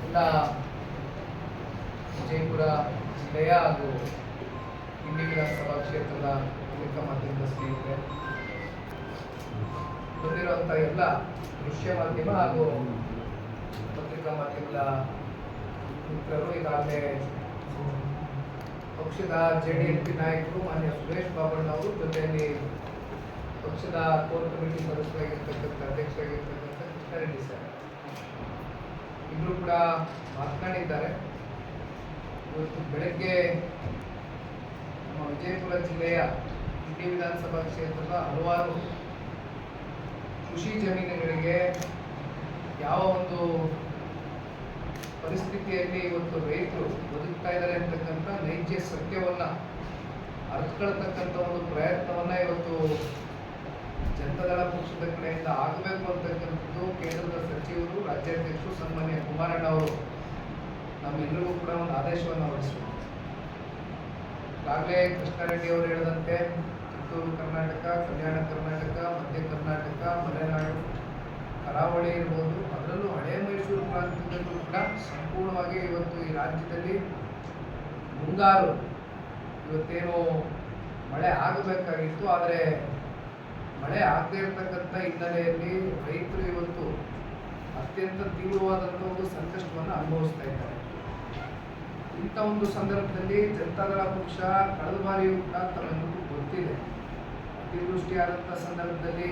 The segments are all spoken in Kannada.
ಎಲ್ಲ ವಿಜಯಪುರ ಜಿಲ್ಲೆಯ ಹಾಗೂ ಇಂಡಿ ವಿಧಾನಸಭಾ ಕ್ಷೇತ್ರದ ಪತ್ರಿಕಾ ಮಾಧ್ಯಮದ ಸ್ನೇಹಿತರೆ, ಬಂದಿರುವಂಥ ಎಲ್ಲ ದೃಶ್ಯ ಮಾಧ್ಯಮ ಹಾಗೂ ಪತ್ರಿಕಾ ಮಾಧ್ಯಮದ ಮಿತ್ರರು, ಈಗಾಗಲೇ ಪಕ್ಷದ JDLP ನಾಯಕರು ಮಾನ್ಯ ಸುರೇಶ್ ಬಾಬಣ್ಣವರು, ಜೊತೆಯಲ್ಲಿ ಪಕ್ಷದ ಕೋರ್ ಕಮಿಟಿ ಸದಸ್ಯರಾಗಿರ್ತಕ್ಕಂಥ ಅಧ್ಯಕ್ಷರಾಗಿರ್ತಕ್ಕಂಥ ಕೃಷ್ಣಾರೆಡ್ಡಿ ಸರ್ ಇಬ್ಬರು ಕೂಡ ಮಾತನಾಡಿದ್ದಾರೆ. ಇವತ್ತು ಬೆಳಗ್ಗೆ ನಮ್ಮ ವಿಜಯಪುರ ಜಿಲ್ಲೆಯ ಇಂಡಿ ವಿಧಾನಸಭಾ ಕ್ಷೇತ್ರದ ಹಲವಾರು ಕೃಷಿ ಜಮೀನುಗಳಿಗೆ ಯಾವ ಒಂದು ಪರಿಸ್ಥಿತಿಯಲ್ಲಿ ಇವತ್ತು ರೈತರು ಬದುಕ್ತಾ ಇದ್ದಾರೆ ಅಂತಕ್ಕಂಥ ನೈಜ ಸತ್ಯವನ್ನ ಅರ್ಥಕೊಳ್ತಕ್ಕಂಥ ಒಂದು ಪ್ರಯತ್ನವನ್ನ ಇವತ್ತು ಜನತಾದಳ ಪಕ್ಷದ ಕಡೆಯಿಂದ ಆಗಬೇಕು ಅಂತಕ್ಕಂಥದ್ದು ಕೇಂದ್ರದ ಸಚಿವರು, ರಾಜ್ಯಾಧ್ಯಕ್ಷರು ಸನ್ಮಾನ್ಯ ಕುಮಾರಣ್ಣ ಅವರು ನಮ್ಮೆಲ್ಲರಿಗೂ ಕೂಡ ಒಂದು ಆದೇಶವನ್ನು ಹೊರಡಿಸಿದರು. ಈಗಾಗಲೇ ಕೃಷ್ಣಾರೆಡ್ಡಿ ಅವರು ಹೇಳಿದಂತೆ ಕಿತ್ತೂರು ಕರ್ನಾಟಕ, ಕಲ್ಯಾಣ ಕರ್ನಾಟಕ, ಮಧ್ಯ ಕರ್ನಾಟಕ, ಮಲೆನಾಡು, ಕರಾವಳಿ ಇರ್ಬೋದು, ಅದರಲ್ಲೂ ಹಳೆ ಮೈಸೂರು ಪ್ರಾಂತ್ಯದಲ್ಲೂ ಕೂಡ ಸಂಪೂರ್ಣವಾಗಿ ಇವತ್ತು ಈ ರಾಜ್ಯದಲ್ಲಿ ಮುಂಗಾರು ಇವತ್ತೇನು ಮಳೆ ಆಗಬೇಕಾಗಿತ್ತು, ಆದರೆ ಮಳೆ ಆಗದೇ ಇರತಕ್ಕಂಥ ಹಿನ್ನೆಲೆಯಲ್ಲಿ ರೈತರು ಇವತ್ತು ಅತ್ಯಂತ ತೀವ್ರವಾದಂಥ ಒಂದು ಸಂಕಷ್ಟವನ್ನು ಅನುಭವಿಸ್ತಾ ಇದ್ದಾರೆ. ಇಂಥ ಒಂದು ಸಂದರ್ಭದಲ್ಲಿ ಜನತಾದಳ ಪಕ್ಷ ಕಳೆದ ಬಾರಿಯೂ ಕೂಡ ತಮ್ಮೆಲ್ಲರಿಗೂ ಗೊತ್ತಿದೆ, ಅತಿವೃಷ್ಟಿಯಾದಂಥ ಸಂದರ್ಭದಲ್ಲಿ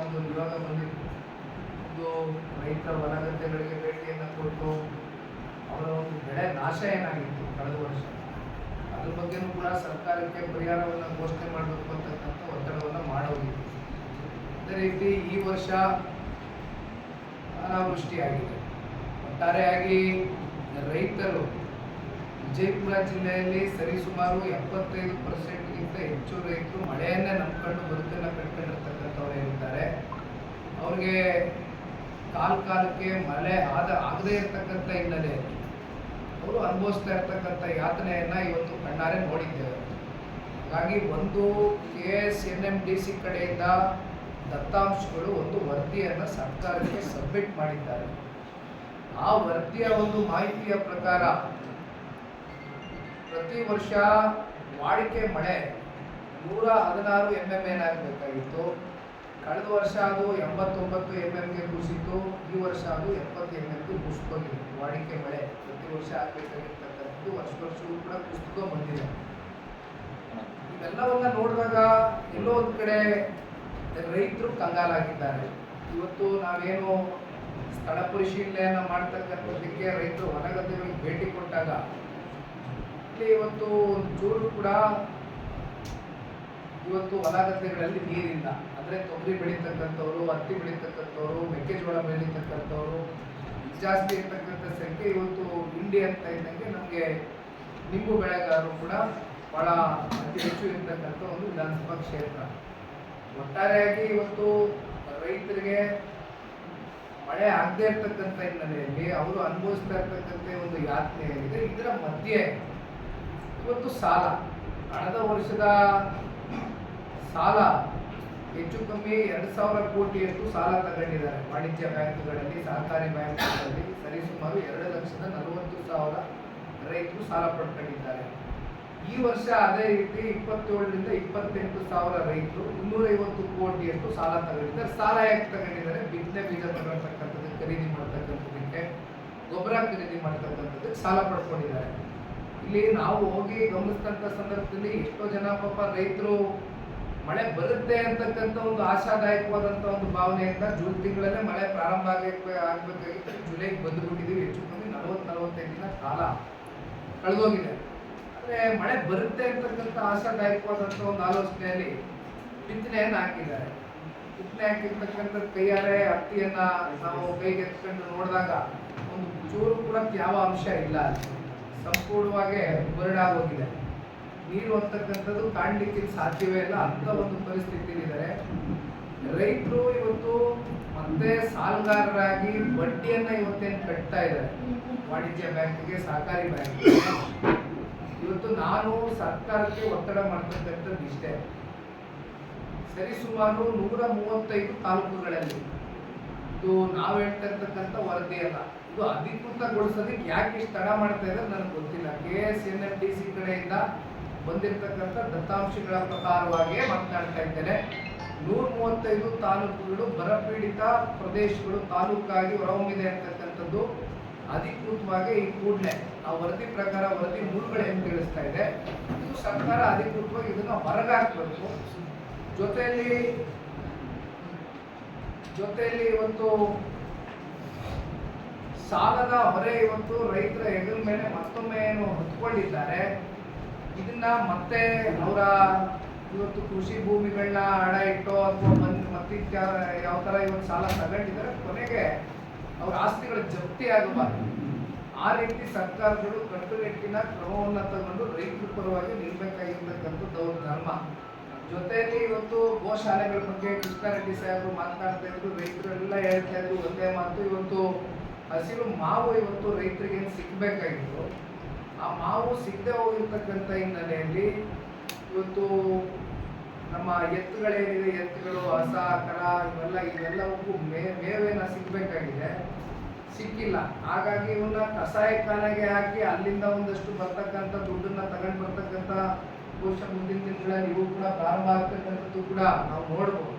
ಒಂದು ನಿಯೋಗ ಬಂದಿತ್ತು. ಒಂದು ರೈತರ ಹೊಲಗದ್ದೆಗಳಿಗೆ ಭೇಟಿಯನ್ನು ಕೊಟ್ಟು ಅವರ ಒಂದು ಬೆಳೆ ನಾಶ ಏನಾಗಿತ್ತು ಕಳೆದ ವರ್ಷ, ಅದ್ರ ಬಗ್ಗೆನೂ ಕೂಡ ಸರ್ಕಾರಕ್ಕೆ ಪರಿಹಾರವನ್ನು ಘೋಷಣೆ ಮಾಡಬೇಕು ಅಂತಕ್ಕಂಥ ಒತ್ತಡವನ್ನು ಮಾಡೋದಿತ್ತು. ಅದೇ ರೀತಿ ಈ ವರ್ಷ ಅನಾವೃಷ್ಟಿಯಾಗಿದೆ. ಒಟ್ಟಾರೆಯಾಗಿ ರೈತರು ವಿಜಯಪುರ ಜಿಲ್ಲೆಯಲ್ಲಿ ಸರಿಸುಮಾರು 75%ಗಿಂತ ಹೆಚ್ಚು ರೈತರು ಮಳೆಯನ್ನೇ ನಂಬಿಕೊಂಡು ಬದುಕನ್ನು ಕಟ್ಕೊಂಡಿರ್ತಕ್ಕಂಥವ್ರು ಏನಿದ್ದಾರೆ, ಅವ್ರಿಗೆ ಕಾಲಕ್ಕೆ ಮಳೆ ಆಗದೇ ಇರತಕ್ಕಂಥ ಹಿನ್ನೆಲೆಯಲ್ಲಿ ಅವರು ಅನುಭವಿಸ್ತಾ ಇರ್ತಕ್ಕಂಥ ಯಾತನೆಯನ್ನ ಇವತ್ತು ಕಣ್ಣಾರೆ ನೋಡಿದ್ದೇವೆ. ಹಾಗಾಗಿ ಒಂದು KSNMDC ಕಡೆಯಿಂದ ದತ್ತಾಂಶಗಳು ಒಂದು ವರದಿಯನ್ನು ಸರ್ಕಾರಕ್ಕೆ ಸಬ್ಮಿಟ್ ಮಾಡಿದ್ದಾರೆ. ಆ ವರದಿಯ ಒಂದು ಮಾಹಿತಿಯ ಪ್ರಕಾರ ಪ್ರತಿ ವರ್ಷ ವಾಡಿಕೆ ಮಳೆ 116 mm ಏನಾಗಬೇಕಾಗಿತ್ತು, ಕಳೆದ ವರ್ಷ ಅದು 89 mm ಕುಸಿತು. ಈ ವರ್ಷ ಅದು 70 mm ಕುಸಿತೋಗಿದೆ. ವಾಡಿಕೆ ಮಳೆ ಪ್ರತಿ ವರ್ಷ ಆಗಬೇಕಾಗಿರ್ತಕ್ಕಂಥದ್ದು ವರ್ಷವೂ ಕೂಡ ಕುಸಿತೋ ಬಂದಿದೆ. ಇವೆಲ್ಲವನ್ನ ನೋಡಿದಾಗ ಎಲ್ಲೋ ಒಂದು ಕಡೆ ರೈತರು ಕಂಗಾಲಾಗಿದ್ದಾರೆ. ಇವತ್ತು ನಾವೇನು ಸ್ಥಳ ಪರಿಶೀಲನೆಯನ್ನ ಮಾಡ್ತಕ್ಕಂಥದ್ದಕ್ಕೆ ರೈತರು ಹೊಲಗದ್ದೆಗಳಿಗೆ ಭೇಟಿ ಕೊಟ್ಟಾಗ ಇಲ್ಲಿ ಇವತ್ತು ಚೂರು ಕೂಡ ಇವತ್ತು ಹೊಲಗದ್ದೆಗಳಲ್ಲಿ ನೀರಿಲ್ಲ. ಅಂದರೆ ತೊಗರಿ ಬೆಳೀತಕ್ಕಂಥವ್ರು, ಹತ್ತಿ ಬೆಳೀತಕ್ಕಂಥವ್ರು, ಮೆಕ್ಕೆಜೋಳ ಬೆಳೀತಕ್ಕಂಥವ್ರು ಜಾಸ್ತಿ ಇರ್ತಕ್ಕಂಥ ಸಂಖ್ಯೆ ಇವತ್ತು ಇಂಡಿ ಅಂತ ಇದ್ದಂಗೆ ನಮಗೆ ನಿಂಬು ಬೆಳೆಗಾರರು ಕೂಡ ಬಹಳ ಅತಿ ಹೆಚ್ಚು ಇರ್ತಕ್ಕಂಥ ಒಂದು ವಿಧಾನಸಭಾ ಕ್ಷೇತ್ರ. ಒಟ್ಟಾರೆಯಾಗಿ ಇವತ್ತು ರೈತರಿಗೆ ಮಳೆ ಆಗದೇ ಇರ್ತಕ್ಕಂಥ ಹಿನ್ನೆಲೆಯಲ್ಲಿ ಅವರು ಅನುಭವಿಸ್ತಾ ಇರ್ತಕ್ಕಂಥ ಒಂದು ಯಾತನೆ ಏನಿದೆ, ಇದರ ಮಧ್ಯೆ ಇವತ್ತು ಸಾಲ, ಕಳೆದ ವರ್ಷದ ಸಾಲ ಹೆಚ್ಚು ಕಮ್ಮಿ 2,000 ಕೋಟಿಯಷ್ಟು ಸಾಲ ತಗೊಂಡಿದ್ದಾರೆ ವಾಣಿಜ್ಯ ಬ್ಯಾಂಕ್ಗಳಲ್ಲಿ, ಸಹಕಾರಿ ಬ್ಯಾಂಕ್ಗಳಲ್ಲಿ. ಸರಿಸುಮಾರು 2,40,000 ರೈತರು ಸಾಲ ಪಡ್ಕೊಂಡಿದ್ದಾರೆ. ಈ ವರ್ಷ ಅದೇ ರೀತಿ 27ರಿಂದ 28,000 ರೈತರು 250 ಕೋಟಿಯಷ್ಟು ಸಾಲ ತಗೊಂಡಿದ್ದಾರೆ. ಸಾಲ ಯಾಕೆ ತಗೊಂಡಿದ್ದಾರೆ? ಬಿತ್ತನೆ ಬೀಜ ತಗೊಳ್ತಕ್ಕಂಥದ್ದು, ಖರೀದಿ ಮಾಡ್ತಕ್ಕಂಥದ್ದಕ್ಕೆ, ಗೊಬ್ಬರ ಖರೀದಿ ಮಾಡ್ತಕ್ಕಂಥದ್ದಕ್ಕೆ ಸಾಲ ಪಡ್ಕೊಂಡಿದ್ದಾರೆ. ಇಲ್ಲಿ ನಾವು ಹೋಗಿ ಗಮನಿಸ್ತಂಥ ಸಂದರ್ಭದಲ್ಲಿ ಎಷ್ಟೋ ಜನ ಪಾಪ ರೈತರು ಮಳೆ ಬರುತ್ತೆ ಅಂತಕ್ಕಂಥ ಒಂದು ಆಶಾದಾಯಕವಾದಂಥ ಒಂದು ಭಾವನೆಯಿಂದ ಜೂನ್ ತಿಂಗಳಲ್ಲೇ ಮಳೆ ಪ್ರಾರಂಭ ಆಗಬೇಕಾಗಿತ್ತು. ಜುಲೈಗೆ ಬಂದುಬಿಟ್ಟಿದ್ದೀವಿ. ಹೆಚ್ಚು ಕಮ್ಮಿ 40-45 ದಿನ ಕಾಲ ಕಳೆದೋಗಿದೆ. ಆದರೆ ಮಳೆ ಬರುತ್ತೆ ಅಂತಕ್ಕಂಥ ಆಶಾದಾಯಕವಾದಂಥ ಒಂದು ಆಲೋಚನೆಯಲ್ಲಿ ಬಿತ್ತನೆಯನ್ನು ಹಾಕಿದ್ದಾರೆ. ಬಿತ್ತನೆ ಹಾಕಿರ್ತಕ್ಕಂಥ ಕೈಯಾರೆ ಹತ್ತಿಯನ್ನ ನಾವು ಕೈಗೆ ಎತ್ಕೊಂಡು ನೋಡಿದಾಗ ಒಂದು ಚೂರು ಕೂಡ ಯಾವ ಅಂಶ ಇಲ್ಲ, ಅಲ್ಲಿ ಸಂಪೂರ್ಣವಾಗಿ ಬರಡಾಗೋಗಿದೆ. ನೀರು ಅಂತಕ್ಕಂಥದ್ದು ಕಾಣಲಿಕ್ಕೆ ಸಾಧ್ಯವೇ ಇಲ್ಲ, ಅಂತ ಒಂದು ಪರಿಸ್ಥಿತಿ ಇದ್ದಾರೆ. ರೈತರು ಇವತ್ತು ಮತ್ತೆ ಸಾಲಗಾರರಾಗಿ ಬಡ್ಡಿಯನ್ನ ಇವತ್ತೇನು ಕಟ್ತಾ ಇದ್ದಾರೆ ವಾಣಿಜ್ಯ ಬ್ಯಾಂಕ್ಗೆ, ಸಹಕಾರಿ ಬ್ಯಾಂಕ್ಗೆ. ಇವತ್ತು ನಾನು ಸರ್ಕಾರಕ್ಕೆ ಒತ್ತಡ ಮಾಡ್ತಕ್ಕಂಥದ್ದು ಇಷ್ಟೇ, ಸರಿಸುಮಾರು 135 ತಾಲೂಕುಗಳಲ್ಲಿ ಇದು ನಾವು ಹೇಳ್ತಾ ಇರ್ತಕ್ಕಂಥ ವರದಿ ಅಲ್ಲ, ಇದು ಅಧಿಕೃತಗೊಳಿಸೋದಕ್ಕೆ ಯಾಕೆ ಇಷ್ಟು ತಡ ಮಾಡ್ತಾ ಇದ್ದಾರೆ ನನಗೆ ಗೊತ್ತಿಲ್ಲ. KSNFDC ಕಡೆಯಿಂದ ಬಂದಿರತಕ್ಕಂಥ ದತ್ತಾಂಶಗಳ ಪ್ರಕಾರವಾಗಿಯೇ ಮಾತನಾಡ್ತಾ ಇದ್ದೇನೆ. 135 ತಾಲೂಕುಗಳು ಬರಪೀಡಿತ ಪ್ರದೇಶಗಳು ತಾಲೂಕಾಗಿ ಹೊರಹೊಮ್ಮಿದೆ ಅಂತಕ್ಕಂಥದ್ದು ಅಧಿಕೃತವಾಗಿ ಈ ಕೂಡಲೇ ಆ ವರದಿ ಪ್ರಕಾರ ವರದಿ ಮೂಲಗಳು ಏನು ತಿಳಿಸ್ತಾ ಇದೆ. ಇದು ಸರ್ಕಾರ ಅಧಿಕೃತವಾಗಿ ಇದನ್ನ ಹೊರಗಾಕಬೇಕು. ಜೊತೆಯಲ್ಲಿ ಇವತ್ತು ಸಾಲದ ಹೊರೆ ಇವತ್ತು ರೈತರ ಹೆಗಲ ಮೇಲೆ ಮತ್ತೊಮ್ಮೆ ಏನು ಹೊತ್ಕೊಂಡಿದ್ದಾರೆ. ಇದನ್ನ ಮತ್ತೆ ಅವರ ಇವತ್ತು ಕೃಷಿ ಭೂಮಿಗಳನ್ನ ಅಡ ಇಟ್ಟೋ ಅಥವಾ ಮತ್ತಿತ್ಯಾವ ಯಾವ ತರ ಇವತ್ತು ಸಾಲ ತಗೊಂಡಿದ್ದಾರೆ, ಕೊನೆಗೆ ಅವ್ರ ಆಸ್ತಿಗಳ ಜಪ್ತಿ ಆಗಬಾರ್ದು. ಆ ರೀತಿ ಸರ್ಕಾರಗಳು ಕಟ್ಟುನಿಟ್ಟಿನ ಕ್ರಮವನ್ನು ತಗೊಂಡು ರೈತರ ಪರವಾಗಿ ನಿಲ್ಬೇಕಾಗಿರ್ತಕ್ಕಂಥದ್ದು ಅವ್ರ ಧರ್ಮ. ಜೊತೆಯಲ್ಲಿ ಇವತ್ತು ಗೋಶಾಲೆಗಳ ಬಗ್ಗೆ ಕೃಷ್ಣಾರೆಡ್ಡಿ ಸಾಹೇಬರು ಮಾತನಾಡ್ತಾ ಇದ್ರು, ರೈತರೆಲ್ಲ ಹೇಳ್ತಾ ಇದ್ರು ಒಂದೇ ಮಾತು, ಇವತ್ತು ಹಸಿರು ಮಾವು ಇವತ್ತು ರೈತರಿಗೆ ಸಿಗ್ಬೇಕಾಗಿತ್ತು. ಆ ಮಾವು ಸಿಗದೆ ಹೋಗಿರ್ತಕ್ಕಂಥ ಹಿನ್ನೆಲೆಯಲ್ಲಿ ಇವತ್ತು ನಮ್ಮ ಎತ್ತುಗಳೇನಿದೆ, ಎತ್ತುಗಳು, ಹಸ, ಕರ ಇವೆಲ್ಲವಕ್ಕೂ ಮೇವೇನ ಸಿಗ್ಬೇಕಾಗಿದೆ, ಸಿಕ್ಕಿಲ್ಲ. ಹಾಗಾಗಿ ಇವನ್ನ ಕಸಾಯಿಖಾನೆಗೆ ಹಾಕಿ ಅಲ್ಲಿಂದ ಒಂದಷ್ಟು ಬರ್ತಕ್ಕಂಥ ದುಡ್ಡನ್ನ ತಗೊಂಡು ಬರ್ತಕ್ಕಂಥ ಬಹುಶಃ ಮುಂದಿನ ದಿನಗಳಲ್ಲಿ ಇವು ಕೂಡ ಪ್ರಾರಂಭ ಆಗ್ತಕ್ಕಂಥದ್ದು ಕೂಡ ನಾವು ನೋಡ್ಬೋದು.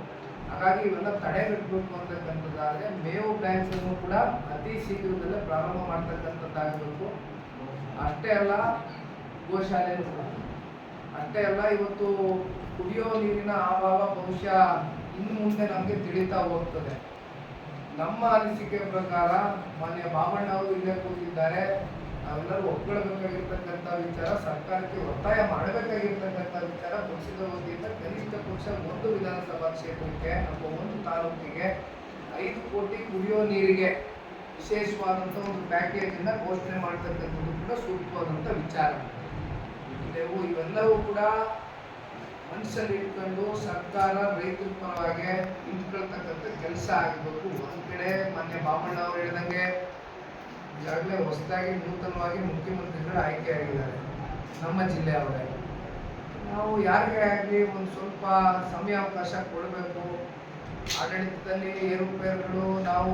ಹಾಗಾಗಿ ಇವೆಲ್ಲ ತಡೆಗಟ್ಟಬೇಕು ಅಂತಕ್ಕಂಥದ್ದಾದ್ರೆ ಮೇವು ಬ್ಯಾಂಕ್ಸ್ ಅನ್ನು ಕೂಡ ಅತಿ ಶೀಘ್ರದಲ್ಲೇ ಪ್ರಾರಂಭ ಮಾಡ್ತಕ್ಕಂಥದ್ದಾಗಬೇಕು. ಅಷ್ಟೇ ಅಲ್ಲ, ಗೋಶಾಲೆನೂ ಕೂಡ ಅಷ್ಟೇ ಅಲ್ಲ, ಇವತ್ತು ಕುಡಿಯೋ ನೀರಿನ ಅಭಾವ ಬಹುಶಃ ಇನ್ನು ಮುಂದೆ ನಮಗೆ ತಿಳಿತಾ ಹೋಗ್ತದೆ. ನಮ್ಮ ಅನಿಸಿಕೆ ಪ್ರಕಾರ ಮಾನ್ಯ ಬಾಬಣ್ಣ ಅವರು ಇಲ್ಲೇ ಕೂತಿದ್ದಾರೆ, ನಾವೆಲ್ಲರೂ ಒಪ್ಕೊಳ್ಬೇಕಾಗಿರ್ತಕ್ಕಂಥ ವಿಚಾರ, ಸರ್ಕಾರಕ್ಕೆ ಒತ್ತಾಯ ಮಾಡಬೇಕಾಗಿರ್ತಕ್ಕಂಥ ವಿಚಾರ, ಪಕ್ಷದ ವತಿಯಿಂದ ಕನಿಷ್ಠ ಪಕ್ಷ ಒಂದು ವಿಧಾನಸಭಾ ಕ್ಷೇತ್ರಕ್ಕೆ ಅಥವಾ ಒಂದು ತಾಲೂಕಿಗೆ 5 ಕೋಟಿ ಕುಡಿಯೋ ನೀರಿಗೆ ವಿಶೇಷವಾದಂಥ ಒಂದು ಪ್ಯಾಕೇಜ್ ಅನ್ನ ಘೋಷಣೆ ಮಾಡ್ತಕ್ಕಂಥದ್ದು ಕೂಡ ಸೂಕ್ತವಾದಂಥ ವಿಚಾರ. ಇವೆಲ್ಲವೂ ಕೂಡ ಮನಸ್ಸಲ್ಲಿ ಇಟ್ಕೊಂಡು ಸರ್ಕಾರ ರೈತರ ಪರವಾಗಿ ನಿಂತ್ಕೊಳ್ತಕ್ಕಂಥ ಕೆಲಸ ಆಗಬೇಕು. ಒಂದ್ ಕಡೆ ಮಾನ್ಯ ಬಾಬಣ್ಣ ಅವರು ಹೇಳಿದಂಗೆ ಈಗಾಗಲೇ ಹೊಸದಾಗಿ ನೂತನವಾಗಿ ಮುಖ್ಯಮಂತ್ರಿಗಳು ಆಯ್ಕೆ ಆಗಿದ್ದಾರೆ ನಮ್ಮ ಜಿಲ್ಲೆಯವರೇ. ನಾವು ಯಾರಿಗೆ ಆಗಲಿ ಒಂದು ಸ್ವಲ್ಪ ಸಮಯಾವಕಾಶ ಕೊಡಬೇಕು. ಆಡಳಿತದಲ್ಲಿ ಏರುಪೇರುಗಳು, ನಾವು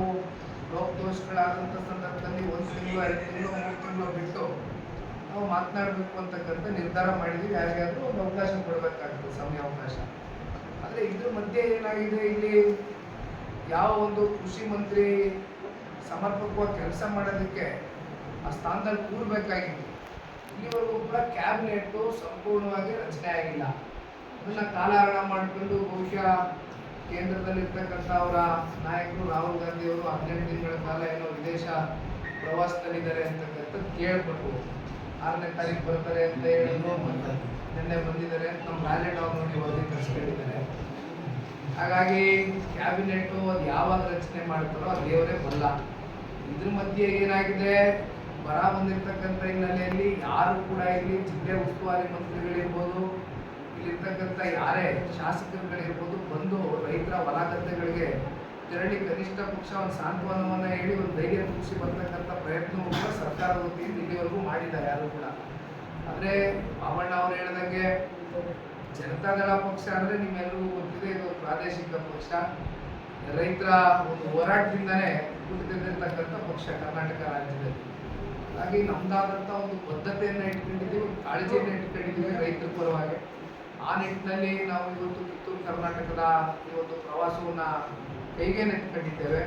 ಲೋಪದೋಷಗಳಾದಂಥ ಸಂದರ್ಭದಲ್ಲಿ 1 ತಿಂಗಳು 2 ತಿಂಗಳು 3 ತಿಂಗಳು ಬಿಟ್ಟು ನಾವು ಮಾತನಾಡಬೇಕು ಅಂತಕ್ಕಂಥ ನಿರ್ಧಾರ ಮಾಡಿದ್ವಿ. ಯಾರಿಗಾದ್ರೂ ಒಂದು ಅವಕಾಶ ಕೊಡಬೇಕಾಗ್ತದೆ, ಸಮಯಾವಕಾಶ. ಆದರೆ ಇದ್ರ ಮಧ್ಯೆ ಏನಾಗಿದೆ, ಇಲ್ಲಿ ಯಾವ ಒಂದು ಕೃಷಿ ಮಂತ್ರಿ ಸಮರ್ಪಕವಾಗಿ ಕೆಲಸ ಮಾಡೋದಕ್ಕೆ ಆ ಸ್ಥಾನದಲ್ಲಿ ಕೂರ್ಬೇಕಾಗಿತ್ತು. ಇಲ್ಲಿವರೆಗೂ ಕೂಡ ಕ್ಯಾಬಿನೆಟ್ ಸಂಪೂರ್ಣವಾಗಿ ರಚನೆ ಆಗಿಲ್ಲ. ಅದನ್ನ ಕಾಲಹರಣ ಮಾಡಿಕೊಂಡು ಬಹುಶಃ ಕೇಂದ್ರದಲ್ಲಿರ್ತಕ್ಕಂಥ ಅವರ ನಾಯಕರು ರಾಹುಲ್ ಗಾಂಧಿ ಅವರು 18 ದಿನಗಳ ಕಾಲ ಏನೋ ವಿದೇಶ ಪ್ರವಾಸದಲ್ಲಿದ್ದಾರೆ ಅಂತಕ್ಕಂಥದ್ದು ಕೇಳ್ಬೇಕು. 6ನೇ ತಾರೀಕು ಬರ್ತಾರೆ ಅಂತ ಹೇಳಿದ್ರು, ನಿನ್ನೆ ಬಂದಿದ್ದಾರೆ ಅಂತ ನಮ್ಮ ರಾಜೇಟ್ ಅವ್ರು ನೋಡಿ ವರದಿ ಕಳಿಸ್ಕೊಂಡಿದ್ದಾರೆ. ಹಾಗಾಗಿ ಕ್ಯಾಬಿನೆಟ್ ಅದು ಯಾವಾಗ ರಚನೆ ಮಾಡ್ತಾರೋ ಅದು ದೇವರೇ ಬಲ್ಲ. ಇದ್ರ ಮಧ್ಯೆ ಏನಾಗಿದೆ, ಬರ ಬಂದಿರ್ತಕ್ಕಂಥ ಹಿನ್ನೆಲೆಯಲ್ಲಿ ಯಾರು ಕೂಡ ಇಲ್ಲಿ ಜಿಲ್ಲೆ ಉಸ್ತುವಾರಿ ಮಂತ್ರಿಗಳಿರ್ಬೋದು, ಇಲ್ಲಿರ್ತಕ್ಕಂಥ ಯಾರೇ ಶಾಸಕರುಗಳಿರ್ಬೋದು, ಬಂದು ರೈತರ ಹೊಲ ಗದ್ದೆಗಳಿಗೆ ತೆರಳಿ ಕನಿಷ್ಠ ಪಕ್ಷ ಒಂದು ಸಾಂತ್ವನವನ್ನ ಹೇಳಿ ಒಂದು ಧೈರ್ಯ ತುಂಬಿಸಿ ಬರ್ತಕ್ಕಂಥ ಪ್ರಯತ್ನವೂ ಕೂಡ ಸರ್ಕಾರದ ವತಿಯಿಂದ ಇಲ್ಲಿವರೆಗೂ ಮಾಡಿದ್ದಾರೆ ಯಾರು ಕೂಡ. ಆದರೆ ಬಾಬಣ್ಣ ಅವರು ಹೇಳಿದಂಗೆ ಜನತಾದಳ ಪಕ್ಷ ಅಂದರೆ ನಿಮ್ಮೆಲ್ಲರಿಗೂ ಗೊತ್ತಿದೆ, ಇದು ಪ್ರಾದೇಶಿಕ ಪಕ್ಷ, ರೈತರ ಒಂದು ಹೋರಾಟದಿಂದನೇ ಹುಟ್ಟಿದಿರ್ತಕ್ಕಂಥ ಪಕ್ಷ ಕರ್ನಾಟಕ ರಾಜ್ಯದಲ್ಲಿ. ಹಾಗಾಗಿ ನಮ್ದಾದಂಥ ಒಂದು ಬದ್ಧತೆಯನ್ನು ಇಟ್ಕೊಂಡಿದ್ದೀವಿ, ಕಾಳಜಿಯನ್ನು ಇಟ್ಕೊಂಡಿದ್ದೀವಿ ರೈತರ ಪರವಾಗಿ. ಆ ನಿಟ್ಟಿನಲ್ಲಿ ನಾವು ಇವತ್ತು ಕಿತ್ತೂರು ಕರ್ನಾಟಕದ ಈ ಒಂದು ಪ್ರವಾಸವನ್ನು ಕೈಗೆ ನೆಟ್ಕೊಂಡಿದ್ದೇವೆ.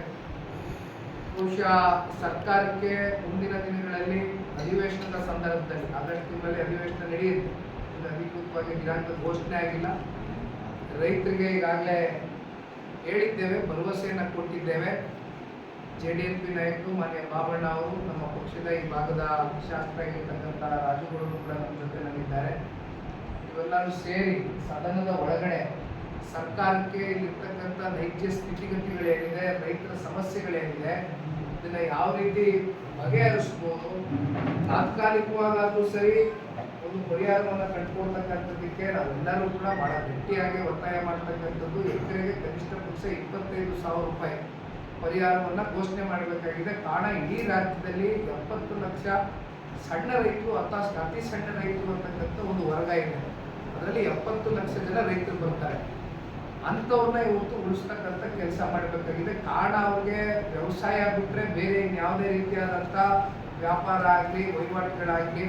ಬಹುಶಃ ಸರ್ಕಾರಕ್ಕೆ ಮುಂದಿನ ದಿನಗಳಲ್ಲಿ ಅಧಿವೇಶನದ ಸಂದರ್ಭದಲ್ಲಿ, ಆಗಸ್ಟ್ ತಿಂಗಳಲ್ಲಿ ಅಧಿವೇಶನ ನಡೆಯುತ್ತೆ, ಇದು ಅಧಿಕೃತವಾಗಿ ದಿನಾಂಕ ಘೋಷಣೆ ಆಗಿಲ್ಲ. ರೈತರಿಗೆ ಈಗಾಗಲೇ ಹೇಳಿದ್ದೇವೆ, ಭರವಸೆಯನ್ನು ಕೊಟ್ಟಿದ್ದೇವೆ. JDLP ನಾಯಕರು ಮಾನ್ಯ ಬಾಬಣ್ಣ ಅವರು, ನಮ್ಮ ಪಕ್ಷದ ಈ ಭಾಗದ ಶಾಸಕರಾಗಿರ್ತಕ್ಕಂಥ ರಾಜುಗೌಡರು ಕೂಡ ನಮ್ಮ ಜೊತೆನಲ್ಲಿದ್ದಾರೆ. ಇವೆಲ್ಲರೂ ಸೇರಿ ಸದನದ ಒಳಗಡೆ ಸರ್ಕಾರಕ್ಕೆ ಇಲ್ಲಿರ್ತಕ್ಕಂಥ ನೈಜ ಸ್ಥಿತಿಗತಿಗಳೇನಿದೆ, ರೈತರ ಸಮಸ್ಯೆಗಳೇನಿದೆ, ಇದನ್ನ ಯಾವ ರೀತಿ ಬಗೆಹರಿಸ್ಬೋದು, ತಾತ್ಕಾಲಿಕವಾಗಾದ್ರೂ ಸರಿ ಒಂದು ಪರಿಹಾರವನ್ನು ಕಂಡುಕೊಳ್ತಕ್ಕಂಥದ್ದಕ್ಕೆ ನಾವೆಲ್ಲರೂ ಕೂಡ ಬಹಳ ಗಟ್ಟಿಯಾಗಿ ಒತ್ತಾಯ ಮಾಡ್ತಕ್ಕಂಥದ್ದು. ಎಕರೆಗೆ ಕನಿಷ್ಠ ಪಕ್ಷ 25,000 ರೂಪಾಯಿ ಪರಿಹಾರವನ್ನು ಘೋಷಣೆ ಮಾಡಬೇಕಾಗಿದೆ. ಕಾರಣ ಇಡೀ ರಾಜ್ಯದಲ್ಲಿ 70 ಲಕ್ಷ ಸಣ್ಣ ರೈತರು, ಅತಿ ಸಣ್ಣ ರೈತರು ಅಂತಕ್ಕಂಥ ಒಂದು ವರ್ಗ ಇದೆ. ಅದರಲ್ಲಿ 70 ಲಕ್ಷ ಜನ ರೈತರು ಬರ್ತಾರೆ. ಅಂಥವ್ರನ್ನ ಇವತ್ತು ಉಳಿಸ್ತಕ್ಕಂಥ ಕೆಲಸ ಮಾಡಬೇಕಾಗಿದೆ. ಕಾರಣ ಅವ್ರಿಗೆ ವ್ಯವಸಾಯ ಬಿಟ್ಟರೆ ಬೇರೆ ಇನ್ಯಾವುದೇ ರೀತಿಯಾದಂಥ ವ್ಯಾಪಾರ ಆಗಲಿ ವಹಿವಾಟುಗಳಾಗಲಿ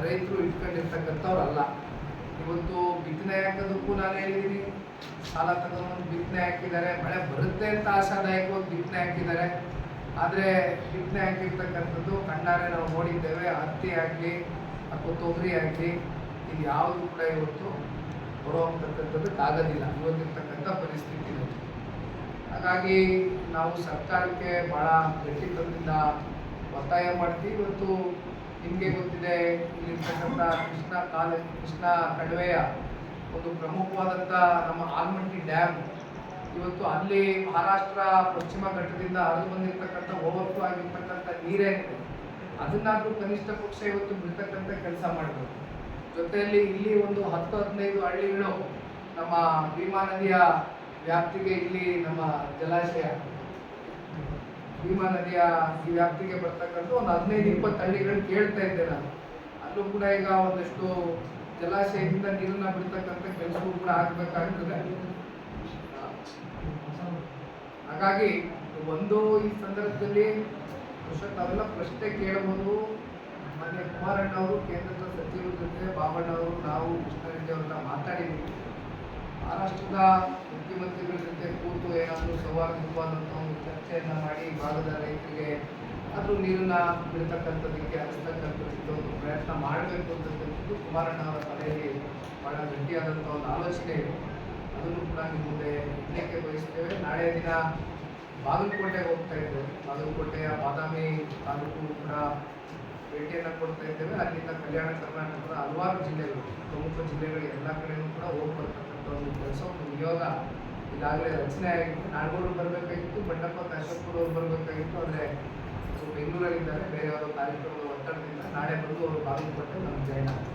ರೈತರು ಇಟ್ಕೊಂಡಿರ್ತಕ್ಕಂಥವ್ರಲ್ಲ. ಇವತ್ತು ಬಿತ್ತನೆ ಹಾಕೋದಕ್ಕೂ ನಾನು ಹೇಳಿದ್ದೀನಿ, ಸಾಲ ತಗೊಂಡು ಬಿತ್ತನೆ ಹಾಕಿದ್ದಾರೆ, ಮಳೆ ಬರುತ್ತೆ ಅಂತ ಆಶಾದಾಯಕವಾಗಿ ಬಿತ್ತನೆ ಹಾಕಿದ್ದಾರೆ. ಆದರೆ ಬಿತ್ತನೆ ಹಾಕಿರ್ತಕ್ಕಂಥದ್ದು ಕಣ್ಣಾರೆ ನಾವು ನೋಡಿದ್ದೇವೆ. ಹತ್ತಿ ಆಗಲಿ ಅಥವಾ ತೊಗರಿ ಆಗಲಿ ಇದು ಯಾವುದು ಕೂಡ ಇವತ್ತು ಬರುವಂತಕ್ಕಂಥದ್ದಕ್ಕಾಗೋದಿಲ್ಲ ಇವತ್ತಿರ್ತಕ್ಕಂಥ ಪರಿಸ್ಥಿತಿಯಲ್ಲಿ. ಹಾಗಾಗಿ ನಾವು ಸರ್ಕಾರಕ್ಕೆ ಭಾಳ ಗಟ್ಟಿತನದಿಂದ ಒತ್ತಾಯ ಮಾಡ್ತೀವಿ. ಇವತ್ತು ನಿಮಗೆ ಗೊತ್ತಿದೆ, ಇಲ್ಲಿರ್ತಕ್ಕಂಥ ಕೃಷ್ಣಾ ಕಣಿವೆಯ ಒಂದು ಪ್ರಮುಖವಾದಂಥ ನಮ್ಮ ಆಲ್ಮಟ್ಟಿ ಡ್ಯಾಮ್ ಇವತ್ತು ಅಲ್ಲಿ ಮಹಾರಾಷ್ಟ್ರ ಪಶ್ಚಿಮ ಘಟ್ಟದಿಂದ ಹರಿದು ಬಂದಿರತಕ್ಕಂಥ ಓವರ್ಫ್ಲೋ ಆಗಿರ್ತಕ್ಕಂಥ ನೀರೇನಿದೆ ಅದನ್ನಾದ್ರೂ ಕನಿಷ್ಠ ಪಕ್ಷ ಇವತ್ತು ಬಿಡ್ತಕ್ಕಂಥ ಕೆಲಸ ಮಾಡಬೇಕು. ಜೊತೆಯಲ್ಲಿ ಇಲ್ಲಿ ಒಂದು 10-15 ಹಳ್ಳಿಗಳು ನಮ್ಮ ಭೀಮಾ ನದಿಯ ವ್ಯಾಪ್ತಿಗೆ, ಇಲ್ಲಿ ನಮ್ಮ ಜಲಾಶಯ ಭೀಮಾ ನದಿಯ ಈ ವ್ಯಾಪ್ತಿಗೆ ಬರ್ತಕ್ಕಂಥ ಒಂದು 15-20 ಹಳ್ಳಿಗಳು ಕೇಳ್ತಾ ಇದ್ದೆ ನಾನು. ಅಲ್ಲೂ ಕೂಡ ಈಗ ಒಂದಷ್ಟು ಜಲಾಶಯದಿಂದ ನೀರನ್ನ ಬಿಡ್ತಕ್ಕಂಥ ಕೆಲಸವೂ ಕೂಡ ಆಗಬೇಕಾಗ್ತದೆ. ಹಾಗಾಗಿ ಒಂದು ಈ ಸಂದರ್ಭದಲ್ಲಿ ನಾವೆಲ್ಲ ಪ್ರಶ್ನೆ ಕೇಳಬಹುದು. ಮೊನ್ನೆ ಕುಮಾರಣ್ಣವರು ಕೇಂದ್ರದ ಸಚಿವರ ಜೊತೆ ಬಾಬಣ್ಣವರು ನಾವು ಕೃಷ್ಣರೆಡ್ಡಿ ಅವರೆಲ್ಲ ಮಾತಾಡಿದ್ದೀವಿ. ಮಹಾರಾಷ್ಟ್ರದ ಮುಖ್ಯಮಂತ್ರಿಗಳ ಜೊತೆ ಕೂತು ಏನಾದರೂ ಸೌಹಾರ್ದವಾದಂಥ ಒಂದು ಚರ್ಚೆಯನ್ನು ಮಾಡಿ ಭಾಗದ ರೈತರಿಗೆ ಆದರೂ ನೀರನ್ನ ಬಿಡ್ತಕ್ಕಂಥದ್ದಕ್ಕೆ ಹರಿಸ್ತಕ್ಕಂಥದ್ದು ಒಂದು ಪ್ರಯತ್ನ ಮಾಡಬೇಕು ಅಂತಕ್ಕಂಥದ್ದು ಕುಮಾರಣ್ಣ ಅವರ ತಲೆಯಲ್ಲಿ ಬಹಳ ಗಟ್ಟಿಯಾದಂಥ ಒಂದು ಆಲೋಚನೆ ಇದೆ. ಅದನ್ನು ಕೂಡ ನಿಮ್ಮ ಮುಂದೆ ಇಡಲಿಕ್ಕೆ ಬಯಸ್ತೇವೆ. ನಾಳೆ ದಿನ ಬಾಗಲಕೋಟೆಗೆ ಹೋಗ್ತಾ ಇದ್ದೇವೆ. ಬಾಗಲಕೋಟೆಯ ಬಾದಾಮಿ ತಾಲೂಕು ಕೂಡ ಭೇಟಿಯನ್ನು ಕೊಡ್ತಾ ಇದ್ದೇವೆ. ಅಲ್ಲಿಂದ ಕಲ್ಯಾಣ ಕರ್ನಾಟಕದ ಹಲವಾರು ಜಿಲ್ಲೆಗಳು, ಪ್ರಮುಖ ಜಿಲ್ಲೆಗಳು ಎಲ್ಲ ಕಡೆಯೂ ಕೂಡ ಹೋಗಿ ಬರ್ತಕ್ಕಂಥ ಒಂದು ಕೆಲಸ, ಒಂದು ನಿಯೋಗ ಈಗಾಗಲೇ ರಚನೆ ಆಗಿತ್ತು. ನಾಡಗೌಡರು ಬರಬೇಕಾಗಿತ್ತು, ಬಂಡಪ್ಪ ಕಾಶಪ್ಪರು ಅವರು ಬರಬೇಕಾಗಿತ್ತು. ಆದರೆ ಬೆಂಗಳೂರಲ್ಲಿದ್ದಾರೆ, ಬೇರೆ ಯಾವುದೋ ಕಾರ್ಯಕ್ರಮದ ಒತ್ತಡದಿಂದ ನಾಳೆ ಬಂದು ಅವರು ಬಾಗಲಕೋಟೆ ನಮ್ಮ ಜಾಯ್ನ್ ಆಗ್ತಾರೆ.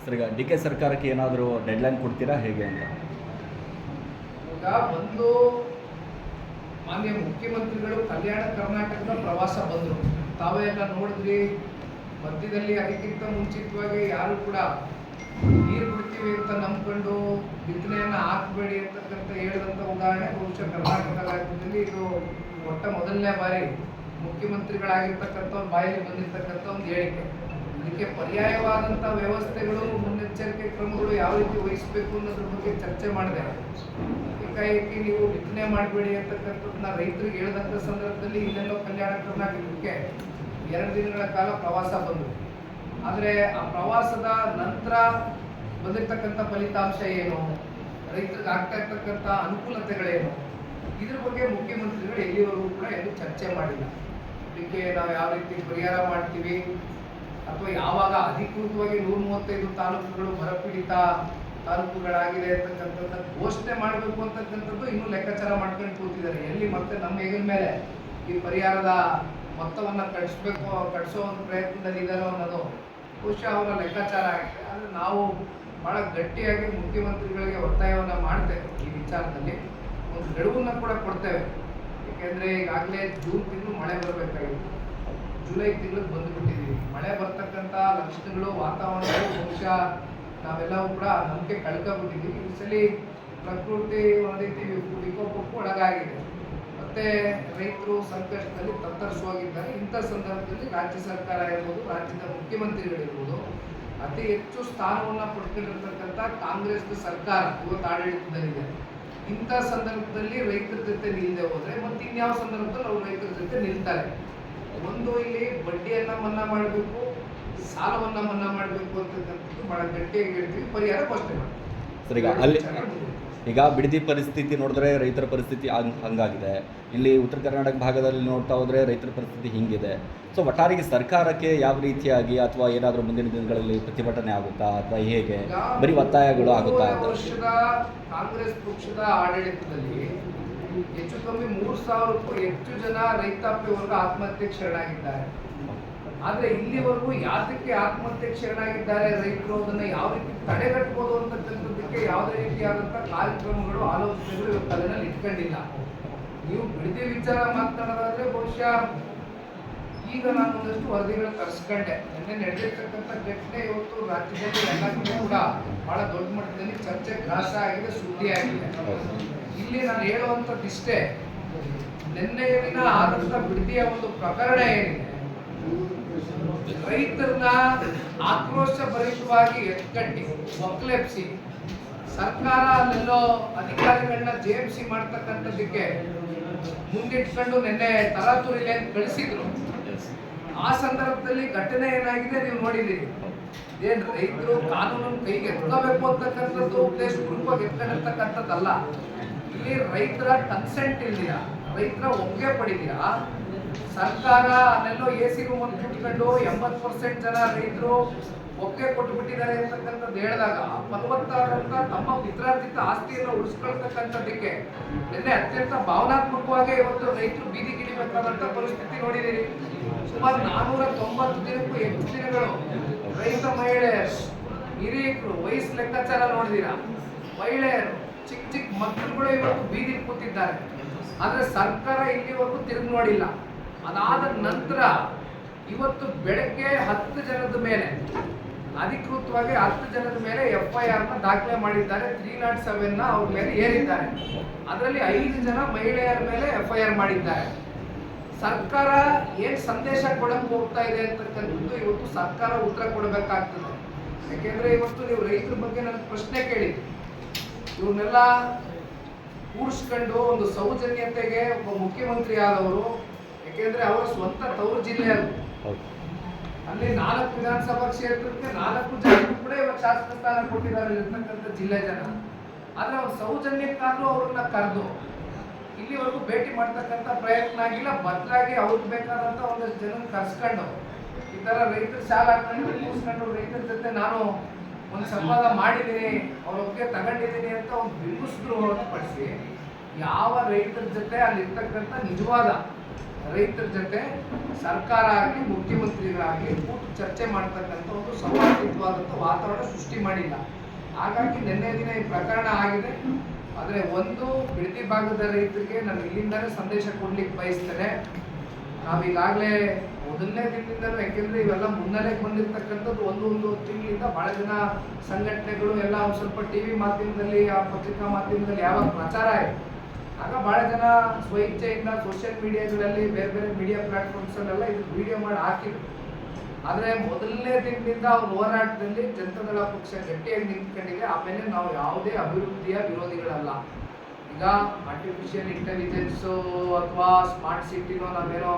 ಸರ್, ಈಗ ಡಿ ಕೆ ಸರ್ಕಾರಕ್ಕೆ ಏನಾದರೂ ಡೆಡ್ಲೈನ್ ಕೊಡ್ತೀರಾ ಹೇಗೆ ಅಂತ? ಈಗ ಒಂದು ಮಾನ್ಯ ಮುಖ್ಯಮಂತ್ರಿಗಳು ಕಲ್ಯಾಣ ಕರ್ನಾಟಕದ ಪ್ರವಾಸ ಬಂದರು, ತಾವೇ ಎಲ್ಲ ನೋಡಿದ್ರಿ. ಮಧ್ಯದಲ್ಲಿ ಅದಕ್ಕಿಂತ ಮುಂಚಿತವಾಗಿ ಯಾರು ಕೂಡ ನೀರು ಬಿಡ್ತೀವಿ ಅಂತ ನಂಬ್ಕೊಂಡು ಬಿತ್ತನೆಯನ್ನು ಹಾಕಬೇಡಿ ಅಂತಕ್ಕಂಥ ಹೇಳಿದಂಥ ಉದಾಹರಣೆ ಬಹುಶಃ ಕರ್ನಾಟಕ ರಾಜ್ಯದಲ್ಲಿ ಇದು ಮೊದಲನೇ ಬಾರಿ ಮುಖ್ಯಮಂತ್ರಿಗಳಾಗಿರ್ತಕ್ಕಂಥವ್ರ ಬಾಯಲ್ಲಿ ಬಂದಿರತಕ್ಕಂಥ ಒಂದು ಹೇಳಿಕೆ. ಇದಕ್ಕೆ ಪರ್ಯಾಯವಾದಂಥ ವ್ಯವಸ್ಥೆಗಳು, ಮುನ್ನೆಚ್ಚರಿಕೆ ಕ್ರಮಗಳು ಯಾವ ರೀತಿ ವಹಿಸಬೇಕು ಅನ್ನೋದ್ರ ಬಗ್ಗೆ ಚರ್ಚೆ ಮಾಡಿದೆ. ಏಕಾಏಕಿ ನೀವು ಬಿತ್ತನೆ ಮಾಡಬೇಡಿ ಅಂತಕ್ಕಂಥದ್ದನ್ನ ರೈತರಿಗೆ ಹೇಳಿದಂಥ ಸಂದರ್ಭದಲ್ಲಿ ಇಲ್ಲೆಲ್ಲೋ ಕಲ್ಯಾಣ ಕರ್ನಾಟಕಕ್ಕೆ 2 ದಿನಗಳ ಕಾಲ ಪ್ರವಾಸ ಬಂದರು. ಆದರೆ ಆ ಪ್ರವಾಸದ ನಂತರ ಬಂದಿರತಕ್ಕಂಥ ಫಲಿತಾಂಶ ಏನು, ರೈತರಿಗೆ ಆಗ್ತಾ ಇರ್ತಕ್ಕಂಥ ಅನುಕೂಲತೆಗಳೇನು, ಇದ್ರ ಬಗ್ಗೆ ಮುಖ್ಯಮಂತ್ರಿಗಳು ಎಲ್ಲಿವರೆಗೂ ಕೂಡ ಎಲ್ಲೂ ಚರ್ಚೆ ಮಾಡಿಲ್ಲ. ಇದಕ್ಕೆ ನಾವು ಯಾವ ರೀತಿ ಪರಿಹಾರ ಮಾಡ್ತೀವಿ ಅಥವಾ ಯಾವಾಗ ಅಧಿಕೃತವಾಗಿ 135 ತಾಲೂಕುಗಳು ಬರಪೀಡಿತ ತಾಲೂಕುಗಳಾಗಿದೆ ಅಂತಕ್ಕಂಥದ್ದು ಘೋಷಣೆ ಮಾಡಬೇಕು ಅಂತಕ್ಕಂಥದ್ದು ಇನ್ನೂ ಲೆಕ್ಕಾಚಾರ ಮಾಡ್ಕೊಂಡು ಕೂತಿದ್ದಾರೆ. ಎಲ್ಲಿ ಮತ್ತೆ ನಮ್ಮ ಹೆಗಲ ಮೇಲೆ ಈ ಪರಿಹಾರದ ಮೊತ್ತವನ್ನು ಕಟ್ಟಿಸೋ ಒಂದು ಪ್ರಯತ್ನದಲ್ಲಿ ಇದ್ದಾರೋ ಅನ್ನೋದು ಬಹುಶಃ ಅವರ ಲೆಕ್ಕಾಚಾರ ಆಗಿದೆ. ಆದರೆ ನಾವು ಭಾಳ ಗಟ್ಟಿಯಾಗಿ ಮುಖ್ಯಮಂತ್ರಿಗಳಿಗೆ ಒತ್ತಾಯವನ್ನು ಮಾಡ್ತೇವೆ. ಈ ವಿಚಾರದಲ್ಲಿ ಒಂದು ಗಡುವನ್ನು ಕೂಡ ಕೊಡ್ತೇವೆ. ಏಕೆಂದರೆ ಈಗಾಗಲೇ ಜೂನ್ ತಿಂಗಳು ಮಳೆ ಬರಬೇಕಾಗಿತ್ತು, ಜುಲೈ ತಿಂಗಳಿಗೆ ಬಂದುಬಿಟ್ಟಿದ್ದೀವಿ. ಮಳೆ ಬರ್ತಕ್ಕಂಥ ಲಕ್ಷಣಗಳು, ವಾತಾವರಣಗಳು ಬಹುಶಃ ನಾವೆಲ್ಲವೂ ಕೂಡ ನಂಬಿಕೆ ಕಳ್ಕೊಂಡ್ಬಿಟ್ಟಿದ್ದೀವಿ. ಈ ಸಲ ಪ್ರಕೃತಿ ಒಂದು ರೀತಿ ವಿಕೋಪಕ್ಕೂ ಒಳಗಾಗಿದೆ. ಮತ್ತೆ ರೈತರು ಸಂಕಷ್ಟದಲ್ಲಿ ತತ್ತರಿಸುವಾಗಿದ್ದಾರೆ. ಇಂಥ ಸಂದರ್ಭದಲ್ಲಿ ರಾಜ್ಯ ಸರ್ಕಾರ ಇರ್ಬೋದು, ರಾಜ್ಯದ ಮುಖ್ಯಮಂತ್ರಿಗಳಿರ್ಬೋದು, ಅತಿ ಹೆಚ್ಚು ಸ್ಥಾನವನ್ನು ಪಡ್ಕೊಂಡಿರ್ತಕ್ಕಂಥ ಕಾಂಗ್ರೆಸ್ ಸರ್ಕಾರ ಇವತ್ತು ಆಡಳಿತದಲ್ಲಿದೆ. ಇಂಥ ಸಂದರ್ಭದಲ್ಲಿ ರೈತರ ಜೊತೆ ನಿಲ್ಲದೆ ಹೋದರೆ ಮತ್ತೆ ಇನ್ಯಾವ ಸಂದರ್ಭದಲ್ಲಿ ಅವರು ರೈತರ ಜೊತೆ ನಿಲ್ತಾರೆ? ಒಂದು, ಇಲ್ಲಿ ಬಡ್ಡಿಯನ್ನು ಮನ್ನಾ ಮಾಡಬೇಕು, ಸಾಲವನ್ನು ಮನ್ನಾ ಮಾಡಬೇಕು ಅಂತಕ್ಕಂಥದ್ದು ಬಹಳ ಗಟ್ಟಿಯಾಗಿ ಹೇಳ್ತೀವಿ. ಪರಿಹಾರ ಘೋಷಣೆ ಮಾಡಿ. ಸರ್, ಈಗ ಬಿಡದಿ ಪರಿಸ್ಥಿತಿ ನೋಡಿದ್ರೆ ರೈತರ ಪರಿಸ್ಥಿತಿ ಹಂಗಾಗಿದೆ. ಇಲ್ಲಿ ಉತ್ತರ ಕರ್ನಾಟಕ ಭಾಗದಲ್ಲಿ ನೋಡ್ತಾ ಹೋದರೆ ರೈತರ ಪರಿಸ್ಥಿತಿ ಹಿಂಗಿದೆ. ಸೊ ಒಟ್ಟಾರೆಗೆ ಸರ್ಕಾರಕ್ಕೆ ಯಾವ ರೀತಿಯಾಗಿ ಅಥವಾ ಏನಾದರೂ ಮುಂದಿನ ದಿನಗಳಲ್ಲಿ ಪ್ರತಿಭಟನೆ ಆಗುತ್ತಾ ಅಥವಾ ಹೇಗೆ ಬರೀ ಒತ್ತಾಯಗಳು ಆಗುತ್ತಾ? ವರ್ಷದ ಕಾಂಗ್ರೆಸ್ ಪಕ್ಷದ ಆಡಳಿತದಲ್ಲಿ ಹೆಚ್ಚು ಕಮ್ಮಿ 3,000ಕ್ಕೂ ಹೆಚ್ಚು ಜನ ರೈತಾಪಿ ವರ್ಗ ಆತ್ಮಹತ್ಯೆಗೆ ಶರಣಾಗಿದ್ದಾರೆ. ಆದರೆ ಇಲ್ಲಿವರೆಗೂ ಯಾತಕ್ಕೆ ಆತ್ಮಹತ್ಯೆಗೆ ಶರಣಾಗಿದ್ದಾರೆ ರೈತರು, ಅದನ್ನು ಯಾವ ರೀತಿ ತಡೆಗಟ್ಟಬಹುದು ಅಂತಕ್ಕಂಥದ್ದಕ್ಕೆ ಯಾವುದೇ ರೀತಿಯಾದಂಥ ಕಾರ್ಯಕ್ರಮಗಳು, ಆಲೋಚನೆಗಳು ಇವತ್ತು ತಲೆನಲ್ಲಿ ಇಟ್ಕೊಂಡಿಲ್ಲ. ನೀವು ಬಿಡದಿ ವಿಚಾರ ಮಾತನಾಡೋದಾದ್ರೆ ಬಹುಶಃ ಈ ಈಗ ನಾನು ಒಂದಷ್ಟು ವರದಿಗಳು ತರಿಸ್ಕೊಂಡೆ. ನಿನ್ನೆ ನಡೆದಿರ್ತಕ್ಕಂಥ ಘಟನೆ ಇವತ್ತು ರಾಜ್ಯದಲ್ಲಿ ಎಲ್ಲ ಕಡೆ ಕೂಡ ಬಹಳ ದೊಡ್ಡ ಮಟ್ಟದಲ್ಲಿ ಚರ್ಚೆ ಗ್ರಾಸ ಆಗಿದೆ, ಸುದ್ದಿ ಆಗಿದೆ. ಇಲ್ಲಿ ನಾನು ಹೇಳುವಂಥದ್ದು ಇಷ್ಟೇ, ನಿನ್ನೆ ದಿನ ಆದಂಥ ಬಿಡದಿಯ ಒಂದು ಪ್ರಕರಣ ಏನಿದೆ, ರೈತರನ್ನ ಆಕ್ರೋಶ ಭರಿತವಾಗಿ ಎತ್ಕಟ್ಟಿ ಒಕ್ಕಲೆಬ್ಸಿ ಸರ್ಕಾರ ಅಲ್ಲೆಲ್ಲೋ ಅಧಿಕಾರಿಗಳನ್ನ JMC ಮಾಡ್ತಕ್ಕಂಥದ್ದಕ್ಕೆ ಮುಂದಿಟ್ಕೊಂಡು ನಿನ್ನೆ ತರಾತುರಿಲಿ ಅಂತ ಕಳಿಸಿದ್ರು. ಆ ಸಂದರ್ಭದಲ್ಲಿ ಘಟನೆ ಏನಾಗಿದೆ ನೀವು ನೋಡಿದ್ದೀರಿ. ಏನ್ ರೈತರು ಕಾನೂನನ್ನು ಕೈಗೆ ಎತ್ಕೋಬೇಕು ಅಂತಕ್ಕಂಥದ್ದು ಉದ್ದೇಶಪೂರ್ವಕವಾಗಿ ಎತ್ಕೊಂಡಿರ್ತಕ್ಕಂಥದ್ದಲ್ಲ. ಇಲ್ಲಿ ರೈತರ ಕನ್ಸೆಂಟ್ ಇಲ್ದಿರ, ರೈತರ ಒಪ್ಪಿಗೆ ಪಡಿದಿರಾ, ಸರ್ಕಾರ ಅಲ್ಲೆಲ್ಲೋ AC ರೂಮ್ ಅಂತ ಇಟ್ಕೊಂಡು 80% ಜನ ರೈತರು ಒಪ್ಪಿಗೆ ಕೊಟ್ಟುಬಿಟ್ಟಿದ್ದಾರೆ ಅಂತಕ್ಕಂಥದ್ದು ಹೇಳಿದಾಗ ಫಲವತ್ತಾದಂತ ತಮ್ಮ ಪಿತ್ರಾರ್ಜಿತ ಆಸ್ತಿಯನ್ನು ಉಳಿಸ್ಕೊಳ್ತಕ್ಕಂಥದ್ದಕ್ಕೆ ನಿನ್ನೆ ಅತ್ಯಂತ ಭಾವನಾತ್ಮಕವಾಗಿ ಇವತ್ತು ರೈತರು ಬೀದಿಗಿಳಿಬೇಕಾದಂತ ಪರಿಸ್ಥಿತಿ ನೋಡಿದ್ದೀರಿ. ಸುಮಾರು 490 ದಿನಕ್ಕೂ ಹೆಚ್ಚು ದಿನಗಳು ರೈತ ಮಹಿಳೆಯರು, ಹಿರಿಯರು, ವಯಸ್ಸು ಲೆಕ್ಕಾಚಾರ ನೋಡಿದೀರಾ, ಮಹಿಳೆಯರು, ಚಿಕ್ಕ ಚಿಕ್ಕ ಮಕ್ಕಳುಗಳು ಇವತ್ತು ಬೀದಿ ಕೂತಿದ್ದಾರೆ. ಆದ್ರೆ ಸರ್ಕಾರ ಇಲ್ಲಿವರೆಗೂ ತಿರುಗಿ ನೋಡಿಲ್ಲ. ಅದಾದ ನಂತರ ಇವತ್ತು ಬೆಳಗ್ಗೆ 10 ಜನದ ಮೇಲೆ ಅಧಿಕೃತವಾಗಿ 10 ಜನದ ಮೇಲೆ FIR ದಾಖಲೆ ಮಾಡಿದ್ದಾರೆ. 307 ಅವ್ರ ಮೇಲೆ ಏರಿದ್ದಾರೆ. ಅದರಲ್ಲಿ 5 ಜನ ಮಹಿಳೆಯರ ಮೇಲೆ FIR ಮಾಡಿದ್ದಾರೆ. ಸರ್ಕಾರ ಏನ್ ಸಂದೇಶ ಕೊಡಕ್ಕೆ ಹೋಗ್ತಾ ಇದೆ ಅಂತಕ್ಕಂಥದ್ದು ಇವತ್ತು ಸರ್ಕಾರ ಉತ್ತರ ಕೊಡಬೇಕಾಗ್ತದೆ. ಯಾಕೆಂದ್ರೆ ಇವತ್ತು ನೀವು ರೈತರ ಬಗ್ಗೆ ನನ್ನ ಪ್ರಶ್ನೆ ಕೇಳಿದ್ರಿ. ಇವ್ರನ್ನೆಲ್ಲ ಕೂಡಿಸ್ಕೊಂಡು ಒಂದು ಸೌಜನ್ಯತೆಗೆ ಒಬ್ಬ ಮುಖ್ಯಮಂತ್ರಿ ಆದವರು, ಯಾಕೆಂದ್ರೆ ಅವರ ಸ್ವಂತ ತವರು ಜಿಲ್ಲೆ ಅದು. ಅಲ್ಲಿ 4 ವಿಧಾನಸಭಾ ಕ್ಷೇತ್ರಕ್ಕೆ 4 ಜನರು ಕೂಡ ಇವಾಗ ಶಾಸಕ ಸ್ಥಾನ ಕೊಟ್ಟಿದ್ದಾರೆ ಇರ್ತಕ್ಕಂಥ ಜಿಲ್ಲೆ ಜನ. ಆದ್ರೆ ಅವ್ರ ಸೌಜನ್ಯಕ್ಕಾದ್ರೂ ಅವ್ರನ್ನ ಕರೆದು ಇಲ್ಲಿವರೆಗೂ ಭೇಟಿ ಮಾಡ್ತಕ್ಕಂಥ ಪ್ರಯತ್ನ ಆಗಿಲ್ಲ. ಬದಲಾಗಿ ಅವ್ರಿಗೆ ಬೇಕಾದಂತ ಒಂದಷ್ಟು ಜನ ಕರ್ಸ್ಕೊಂಡು ಈ ತರ ರೈತರ ಸಾಲ ಹಾಕೊಂಡು ಕೂರಿಸ್ಕೊಂಡು ರೈತರ ಜೊತೆ ನಾನು ಒಂದು ಸಂವಾದ ಮಾಡಿದ್ದೀನಿ, ಅವ್ರ ಒಪ್ಪಿಗೆ ತಗೊಂಡಿದ್ದೀನಿ ಅಂತ ಒಂದು ಬಿಂಬಿಸಿದ್ರು ಹೊರತುಪಡಿಸಿ ಯಾವ ರೈತರ ಜೊತೆ ಅಲ್ಲಿರ್ತಕ್ಕಂಥ ನಿಜವಾದ ರೈತರ ಜೊತೆ ಸರ್ಕಾರ ಆಗಲಿ ಮುಖ್ಯಮಂತ್ರಿಗಳಾಗಲಿ ಕೂತು ಚರ್ಚೆ ಮಾಡ್ತಕ್ಕಂಥ ಒಂದು ಸೌಹಾರ್ದಯುತವಾದಂಥ ವಾತಾವರಣ ಸೃಷ್ಟಿ ಮಾಡಿಲ್ಲ. ಹಾಗಾಗಿ ನಿನ್ನೆ ದಿನ ಈ ಪ್ರಕರಣ ಆಗಿದೆ. ಆದರೆ ಒಂದು ಬಿಡದಿ ಭಾಗದ ರೈತರಿಗೆ ನಾನು ಇಲ್ಲಿಂದಲೇ ಸಂದೇಶ ಕೊಡ್ಲಿಕ್ಕೆ ಬಯಸ್ತೇನೆ. ನಾವೀಗಾಗಲೇ ಮೊದಲನೇ ದಿನದಿಂದಲೂ, ಯಾಕೆಂದ್ರೆ ಇವೆಲ್ಲ ಮುನ್ನೆಲೆ ಬಂದಿರತಕ್ಕಂಥದ್ದು ಒಂದು ತಿಂಗಳಿಂದ ಬಹಳ ಜನ ಸಂಘಟನೆಗಳು ಎಲ್ಲ ಒಂದು ಸ್ವಲ್ಪ TV ಮಾಧ್ಯಮದಲ್ಲಿ, ಆ ಪತ್ರಿಕಾ ಮಾಧ್ಯಮದಲ್ಲಿ ಯಾವಾಗ ಪ್ರಚಾರ ಆಯಿತು ಆಗ ಬಹಳ ಜನ ಸ್ವಇಚ್ಛೆಯಿಂದ ಸೋಷಿಯಲ್ ಮೀಡಿಯಾಗಳಲ್ಲಿ ಬೇರೆ ಬೇರೆ ಮೀಡಿಯಾ ಪ್ಲಾಟ್ಫಾರ್ಮ್ಸ್ ಅಲ್ಲೆಲ್ಲ ಇದು ವಿಡಿಯೋ ಮಾಡಿ ಹಾಕಿದ್ರು. ಆದರೆ ಮೊದಲನೇ ದಿನದಿಂದ ಅವ್ರ ಹೋರಾಟದಲ್ಲಿ ಜನತಾದಳ ಪಕ್ಷ ಗಟ್ಟಿಯಾಗಿ ನಿಂತ್ಕೊಂಡಿದೆ. ಆಮೇಲೆ ನಾವು ಯಾವುದೇ ಅಭಿವೃದ್ಧಿಯ ವಿರೋಧಿಗಳಲ್ಲ. ಈಗ ಆರ್ಟಿಫಿಷಿಯಲ್ ಇಂಟೆಲಿಜೆನ್ಸು ಅಥವಾ ಸ್ಮಾರ್ಟ್ ಸಿಟಿನೋ ನಾವೇನೋ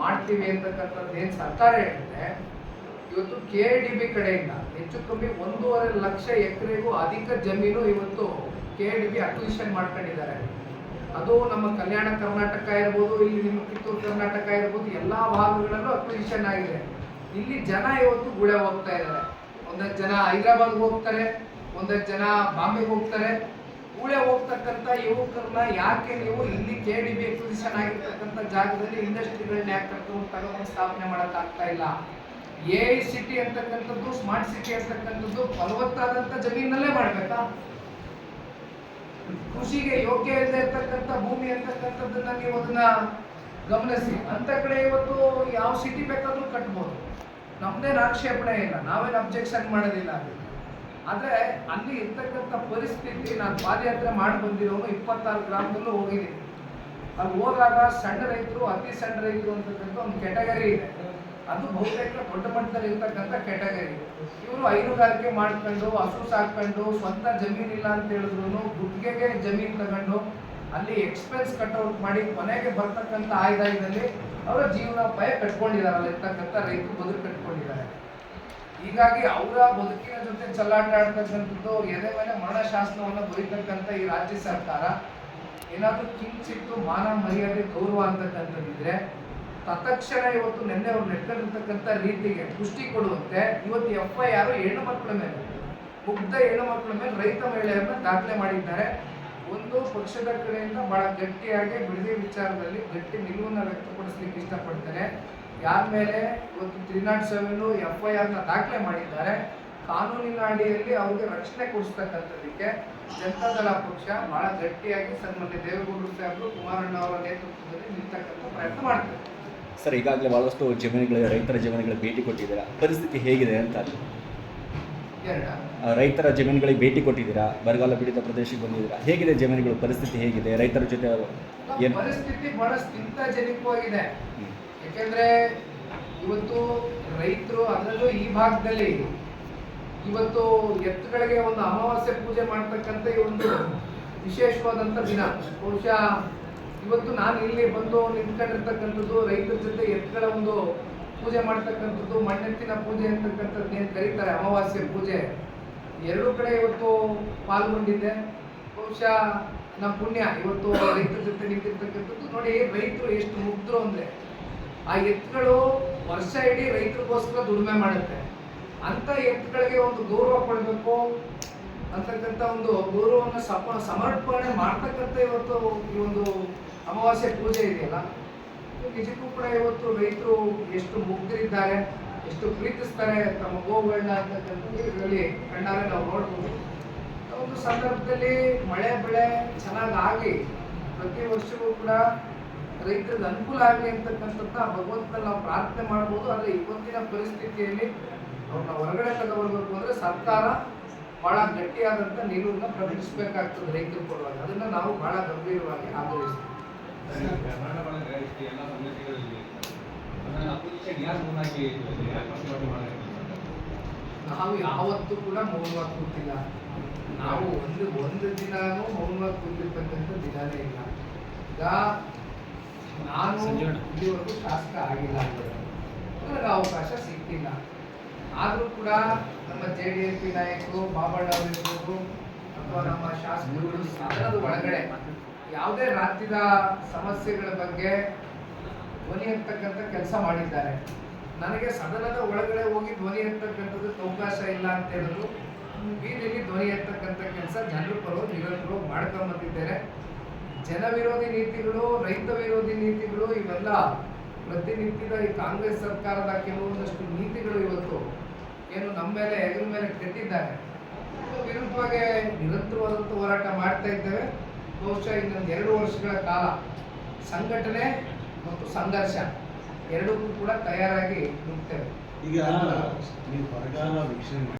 ಮಾಡ್ತೀವಿ ಅಂತಕ್ಕಂಥದ್ದು ಏನು ಸರ್ಕಾರ ಹೇಳುತ್ತೆ, ಇವತ್ತು KIDB ಕಡೆಯಿಂದ ಹೆಚ್ಚು ಕಮ್ಮಿ 1.5 ಲಕ್ಷ ಎಕರೆಗೂ ಅಧಿಕ ಜಮೀನು ಇವತ್ತು KIDB ಅಕ್ವಿಷನ್ ಮಾಡ್ಕೊಂಡಿದ್ದಾರೆ. ಅದು ನಮ್ಮ ಕಲ್ಯಾಣ ಕರ್ನಾಟಕ ಇರ್ಬೋದು, ಇಲ್ಲಿ ನಿಮ್ಮ ಕಿತ್ತೂರು ಕರ್ನಾಟಕ ಇರ್ಬೋದು, ಎಲ್ಲ ಭಾಗಗಳಲ್ಲೂ ಅಕ್ವಿಷನ್ ಆಗಿದೆ. ಇಲ್ಲಿ ಜನ ಇವತ್ತು ಗುಳೆ ಹೋಗ್ತಾ ಇದ್ದಾರೆ. ಒಂದಷ್ಟು ಜನ ಹೈದರಾಬಾದ್ಗೆ ಹೋಗ್ತಾರೆ, ಒಂದಷ್ಟು ಜನ ಬಾಂಬೆಗೆ ಹೋಗ್ತಾರೆ. ಗುಳೆ ಹೋಗ್ತಕ್ಕಂಥ ಯುವಕರನ್ನ ಯಾಕೆ ನೀವು ಇಲ್ಲಿ KIDB ಅಕ್ವಿಷನ್ ಆಗಿರ್ತಕ್ಕಂಥ ಜಾಗದಲ್ಲಿ ಇಂಡಸ್ಟ್ರಿಗಳನ್ನ ಯಾಕೆ ತಗೊಂಡು ಸ್ಥಾಪನೆ ಮಾಡೋಕ್ಕಾಗ್ತಾ ಇಲ್ಲ? AI ಸಿಟಿ ಅಂತಕ್ಕಂಥದ್ದು, ಸ್ಮಾರ್ಟ್ ಸಿಟಿ ಅಂತಕ್ಕಂಥದ್ದು ಫಲವತ್ತಾದಂಥ ಜಮೀನಲ್ಲೇ ಮಾಡ್ಬೇಕಾ? ಕೃಷಿಗೆ ಯೋಗ್ಯ ಇಲ್ಲದೆ ಇರ್ತಕ್ಕಂಥ ಭೂಮಿ ಅಂತಕ್ಕಂಥದ್ದನ್ನ ನೀವು ಅದನ್ನ ಗಮನಿಸಿ. ಅಂತ ಕಡೆ ಇವತ್ತು ಯಾವ ಸಿಟಿ ಬೇಕಾದ್ರೂ ಕಟ್ಬೋದು, ನಮ್ದೇನು ಆಕ್ಷೇಪಣೆ ಇಲ್ಲ, ನಾವೇನು ಅಬ್ಜೆಕ್ಷನ್ ಮಾಡೋದಿಲ್ಲ. ಆದ್ರೆ ಅಲ್ಲಿ ಇರ್ತಕ್ಕಂಥ ಪರಿಸ್ಥಿತಿ, ನಾನು ಪಾದಯಾತ್ರೆ ಮಾಡಿ ಬಂದಿರೋನು 26 ಗ್ರಾಮದಲ್ಲೂ ಹೋಗಿದ್ದೀನಿ. ಅಲ್ಲಿ ಹೋದಾಗ ಸಣ್ಣ ರೈತರು, ಅತಿ ಸಣ್ಣ ರೈತರು ಅಂತಕ್ಕಂಥ ಒಂದು ಕೆಟಗರಿ ಇದೆ. ಅದು ಬಹುತೇಕ ದೊಡ್ಡ ಮಟ್ಟದಲ್ಲಿ ಇರ್ತಕ್ಕಂಥ ಕೆಟಗರಿ. ಇವರು ಹೈನುಗಾರಿಕೆ ಮಾಡ್ಕೊಂಡು, ಹಸು ಸಾಕೊಂಡು, ಸ್ವಂತ ಜಮೀನಿಲ್ಲ ಅಂತ ಹೇಳಿದ್ರು ಗುತ್ತಿಗೆಗೆ ಜಮೀನು ತಗೊಂಡು ಅಲ್ಲಿ ಎಕ್ಸ್ಪೆನ್ಸ್ ಕಟ್ಔಟ್ ಮಾಡಿ ಕೊನೆಗೆ ಬರ್ತಕ್ಕಂಥ ಆದಾಯದಲ್ಲಿ ಅವರ ಜೀವನೋಪಾಯ ಕಟ್ಕೊಂಡಿದ್ದಾರೆ. ಅಲ್ಲಿ ಇರ್ತಕ್ಕಂಥ ರೈತರು ಬದುಕು ಕಟ್ಕೊಂಡಿದ್ದಾರೆ. ಹೀಗಾಗಿ ಅವರ ಬದುಕಿನ ಜೊತೆ ಚಲ್ಲಾಟ ಆಡ್ತಕ್ಕಂಥದ್ದು, ಎದೆ ಮೇಲೆ ಮರಣಶಾಸನವನ್ನು ಬರೀತಕ್ಕಂಥ ಈ ರಾಜ್ಯ ಸರ್ಕಾರ ಏನಾದರೂ ಕಿಂಚಿತ್ತು ಮಾನ ಮರ್ಯಾದೆ ಗೌರವ ಅಂತಕ್ಕಂಥದ್ದಿದ್ರೆ ತತ್ಕ್ಷಣ ಇವತ್ತು ನಿನ್ನೆ ಅವ್ರು ನೆಟ್ಕೊಂಡಿರ್ತಕ್ಕಂಥ ರೀತಿಗೆ ಪುಷ್ಟಿ ಕೊಡುವಂತೆ ಇವತ್ತು FIR ಹೆಣ್ಣು ಮಕ್ಕಳ ಮೇಲೆ, ಮುಗ್ಧ ಹೆಣ್ಣು ಮಕ್ಕಳ ಮೇಲೆ ರೈತ ಮಹಿಳೆಯರನ್ನ ದಾಖಲೆ ಮಾಡಿದ್ದಾರೆ. ಒಂದು ಪಕ್ಷದ ಕಡೆಯಿಂದ ಬಹಳ ಗಟ್ಟಿಯಾಗಿ ಬಿಡದಿ ವಿಚಾರದಲ್ಲಿ ಗಟ್ಟಿ ನಿಲುವನ್ನು ವ್ಯಕ್ತಪಡಿಸಲಿಕ್ಕೆ ಇಷ್ಟಪಡ್ತಾರೆ. ಯಾರ ಮೇಲೆ ಇವತ್ತು 307 FIR ದಾಖಲೆ ಮಾಡಿದ್ದಾರೆ, ಕಾನೂನಿನ ಅಡಿಯಲ್ಲಿ ಅವ್ರಿಗೆ ರಕ್ಷಣೆ ಕೊಡಿಸ್ತಕ್ಕಂಥದ್ದಕ್ಕೆ ಜನತಾದಳ ಪಕ್ಷ ಬಹಳ ಗಟ್ಟಿಯಾಗಿ ಸನ್ಮಾನ್ಯ ದೇವೇಗೌಡರು ಸಾಹೇಬರು, ಕುಮಾರಣ್ಣ ಅವರ ನೇತೃತ್ವದಲ್ಲಿ ನಿಲ್ತಕ್ಕಂಥ ಪ್ರಯತ್ನ ಮಾಡ್ತಾರೆ. ಸರ್, ಈಗಾಗಲೇ ಭಾಳಷ್ಟು ರೈತರ ಜಮೀನುಗಳಿಗೆ ಭೇಟಿ ಕೊಟ್ಟಿದ್ದೀರಾ, ಪರಿಸ್ಥಿತಿ ಹೇಗಿದೆ ಅಂತ ಅಲ್ಲಿ? ರೈತರ ಜಮೀನುಗಳಿಗೆ ಭೇಟಿ ಕೊಟ್ಟಿದ್ದೀರಾ, ಬರಗಾಲ ಪೀಡಿತ ಪ್ರದೇಶಕ್ಕೆ ಬಂದಿದ್ದೀರಾ, ಹೇಗಿದೆ ಜಮೀನುಗಳ ಪರಿಸ್ಥಿತಿ ಹೇಗಿದೆ? ರೈತರ ಜೊತೆ ಏನು ಪರಿಸ್ಥಿತಿ ಬಹಳ ಚಿಂತಾಜನಕವಾಗಿದೆ. ಯಾಕೆಂದ್ರೆ ಇವತ್ತು ರೈತರು, ಅದರಲ್ಲೂ ಈ ಭಾಗದಲ್ಲಿ ಇವತ್ತು ಎತ್ತುಗಳಿಗೆ ಒಂದು ಅಮಾವಾಸ್ಯೆ ಪೂಜೆ ಮಾಡ್ತಕ್ಕಂಥ ಈ ಒಂದು ವಿಶೇಷವಾದಂಥ ದಿನ. ಬಹುಶಃ ಇವತ್ತು ನಾನು ಇಲ್ಲಿ ಬಂದು ನಿಂತ್ಕೊಂಡಿರ್ತಕ್ಕಂಥದ್ದು ರೈತರ ಜೊತೆ ಎತ್ತುಗಳ ಒಂದು ಪೂಜೆ ಮಾಡ್ತಕ್ಕಂಥದ್ದು, ಮಣ್ಣೆತ್ತಿನ ಪೂಜೆ ಅಂತಕ್ಕಂಥದ್ದು ಏನು ಕರೀತಾರೆ, ಅಮಾವಾಸ್ಯೆ ಪೂಜೆ, ಎರಡೂ ಕಡೆ ಇವತ್ತು ಪಾಲ್ಗೊಂಡಿದ್ದೆ. ಬಹುಶಃ ನಮ್ಮ ಪುಣ್ಯ ಇವತ್ತು ರೈತರ ಜೊತೆ ನಿಂತಿರ್ತಕ್ಕಂಥದ್ದು. ನೋಡಿ, ರೈತರು ಎಷ್ಟು ಮುಗ್ಧರು ಅಂದರೆ, ಆ ಎತ್ತುಗಳು ವರ್ಷ ಇಡೀ ರೈತರಿಗೋಸ್ಕರ ದುಡಿಮೆ ಮಾಡುತ್ತೆ. ಅಂತ ಎತ್ತುಗಳಿಗೆ ಒಂದು ಗೌರವ ಕೊಡಬೇಕು ಅಂತಕ್ಕಂಥ ಒಂದು ಗೌರವವನ್ನು ಸಮರ್ಪಣೆ ಮಾಡ್ತಕ್ಕಂಥ ಇವತ್ತು ಈ ಒಂದು ಅಮಾವಾಸ್ಯೆ ಪೂಜೆ ಇದೆಯಲ್ಲ, ನಿಜಕ್ಕೂ ಕೂಡ ಇವತ್ತು ರೈತರು ಎಷ್ಟು ಮುಗ್ಧರಿದ್ದಾರೆ, ಎಷ್ಟು ಪ್ರೀತಿಸ್ತಾರೆ ತಮ್ಮ ಗೋವುಗಳನ್ನ ಅಂತಕ್ಕಂಥದ್ದು ಇದರಲ್ಲಿ ಕಣ್ಣಾರೆ ನಾವು ನೋಡ್ಬೋದು. ಒಂದು ಸಂದರ್ಭದಲ್ಲಿ ಮಳೆ ಬೆಳೆ ಚೆನ್ನಾಗಿ ಪ್ರತಿ ವರ್ಷವೂ ಕೂಡ ರೈತರಿಗೆ ಅನುಕೂಲ ಆಗಲಿ ಅಂತಕ್ಕಂಥದ್ದು ಭಗವಂತನಲ್ಲಿ ನಾವು ಪ್ರಾರ್ಥನೆ ಮಾಡ್ಬೋದು. ಆದರೆ ಇವತ್ತಿನ ಪರಿಸ್ಥಿತಿಯಲ್ಲಿ ಅವ್ರನ್ನ ಹೊರಗಡೆ ತಗೊಬರ್ಬೇಕು ಅಂದರೆ ಸರ್ಕಾರ ಭಾಳ ಗಟ್ಟಿಯಾದಂಥ ನಿಲುವನ್ನು ಪ್ರಕಟಿಸಬೇಕಾಗ್ತದೆ ರೈತರು ಕೊಡುವಾಗ. ಅದನ್ನು ನಾವು ಭಾಳ ಗಂಭೀರವಾಗಿ ಆಧರಿಸ್ತೀವಿ. ನಾವು ಯಾವತ್ತೂ ಕೂಡ ಮೌನವಾಗಿ ಕೂತಿಲ್ಲ. ನಾವು ಒಂದು ದಿನಾನೂ ಮೌನವಾಗಿ ಕೂತಿರ್ತಕ್ಕಂಥ ದಿನನೇ ಇಲ್ಲ. ಈಗ ನಾನು ಇಲ್ಲಿವರೆಗೂ ಶಾಸಕ ಆಗಿಲ್ಲ, ನನಗೆ ಅವಕಾಶ ಸಿಕ್ಕಿಲ್ಲ. ಆದರೂ ಕೂಡ ನಮ್ಮ JDP ನಾಯಕರು ಬಾಬಣ್ಣ ಅವರಿರ್ಬೋದು ಅಥವಾ ನಮ್ಮ ಶಾಸಕರು ಸದನದ ಒಳಗಡೆ ಯಾವುದೇ ರಾಜ್ಯದ ಸಮಸ್ಯೆಗಳ ಬಗ್ಗೆ ಧ್ವನಿ ಎತ್ತಕ್ಕಂಥ ಕೆಲಸ ಮಾಡಿದ್ದಾರೆ. ನನಗೆ ಸದನದ ಒಳಗಡೆ ಹೋಗಿ ಧ್ವನಿ ಎತ್ತಕ್ಕಂಥದ್ದಕ್ಕೆ ಅವಕಾಶ ಇಲ್ಲ ಅಂತ ಹೇಳಿದ್ರು. ಬೀದಿಯಲ್ಲಿ ಧ್ವನಿ ಎತ್ತಕ್ಕಂಥ ಕೆಲಸ ಜನರ ಪರವಾಗಿ ನಿರಂತರವಾಗಿ ಮಾಡ್ಕೊಂಬಂದಿದ್ದೇನೆ. ಜನ ವಿರೋಧಿ ನೀತಿಗಳು, ರೈತ ವಿರೋಧಿ ನೀತಿಗಳು, ಇವೆಲ್ಲ ಪ್ರತಿನಿತ್ಯದ ಈ ಕಾಂಗ್ರೆಸ್ ಸರ್ಕಾರದ ಕೆಲವೊಂದಷ್ಟು ನೀತಿಗಳು ಇವತ್ತು ಏನು ನಮ್ಮ ಮೇಲೆ ಹೆಗಲ ಮೇಲೆ ಕಟ್ಟಿದ್ದಾರೆ. ವಿರುದ್ಧವಾಗಿ ನಿರಂತರವಾದಂಥ ಹೋರಾಟ ಮಾಡ್ತಾ ಇದ್ದೇವೆ. ಬಹುಶಃ ಇನ್ನೊಂದು 2 ವರ್ಷಗಳ ಕಾಲ ಸಂಘಟನೆ ಮತ್ತು ಸಂಘರ್ಷ ಎರಡಕ್ಕೂ ಕೂಡ ತಯಾರಾಗಿ ನುಗ್ತೇವೆ. ಈಗ ನೀವು ಬರಗಾಲ ವೀಕ್ಷಣೆ